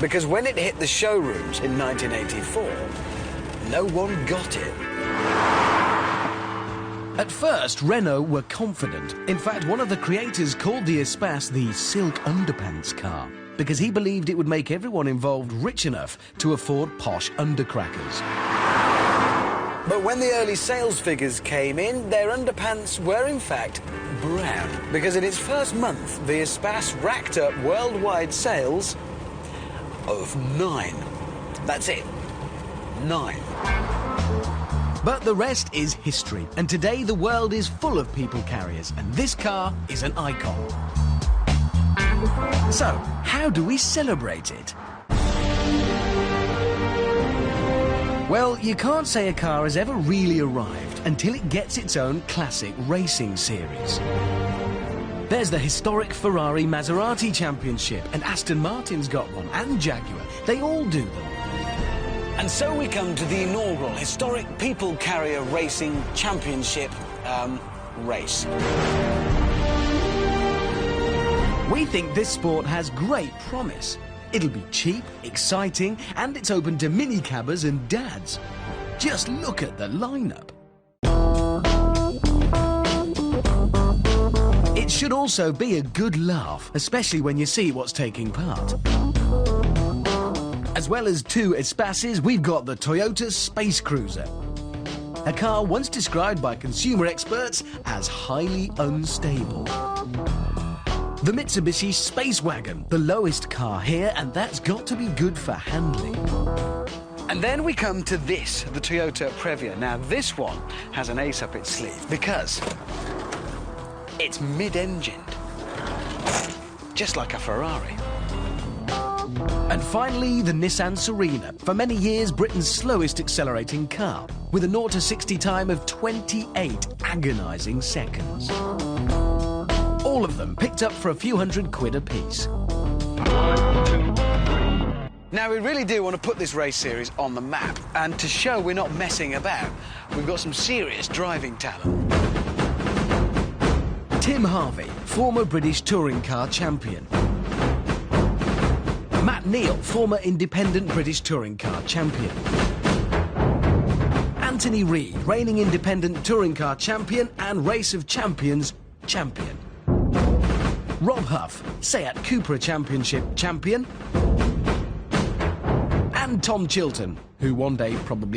because when it hit the showrooms in 1984, no one got it. At first, Renault were confident. In fact, one of the creators called the Espace the silk underpants car, because he believed it would make everyone involved rich enough to afford posh undercrackers. But when the early sales figures came in, their underpants were in fact brown, because in its first month, the Espace racked up worldwide sales of 9. That's it. 9. But the rest is history, and today the world is full of people carriers, and this car is an icon. So, how do we celebrate it? Well, you can't say a car has ever really arrived until it gets its own classic racing series. There's the historic Ferrari Maserati Championship, and Aston Martin's got one, and Jaguar. They all do them. And so we come to the inaugural historic People Carrier Racing Championship race. We think this sport has great promise. It'll be cheap, exciting, and it's open to mini-cabbers and dads. Just look at the lineup. It should also be a good laugh, especially when you see what's taking part. As well as 2 Espaces, we've got the Toyota Space Cruiser, a car once described by consumer experts as highly unstable. The Mitsubishi Space Wagon, the lowest car here, and that's got to be good for handling. And then we come to this, the Toyota Previa. Now, this one has an ace up its sleeve because it's mid-engined, just like a Ferrari. And finally, the Nissan Serena, for many years Britain's slowest accelerating car, with a 0 to 60 time of 28 agonising seconds. All of them picked up for a few £100 apiece. Now, we really do want to put this race series on the map, and to show we're not messing about, we've got some serious driving talent. Tim Harvey, former British touring car champion. Matt Neal, former independent British touring car champion. Anthony Reid, reigning independent touring car champion and Race of Champions champion. Rob Huff, Seat Cupra Championship champion. And Tom Chilton, who one day probably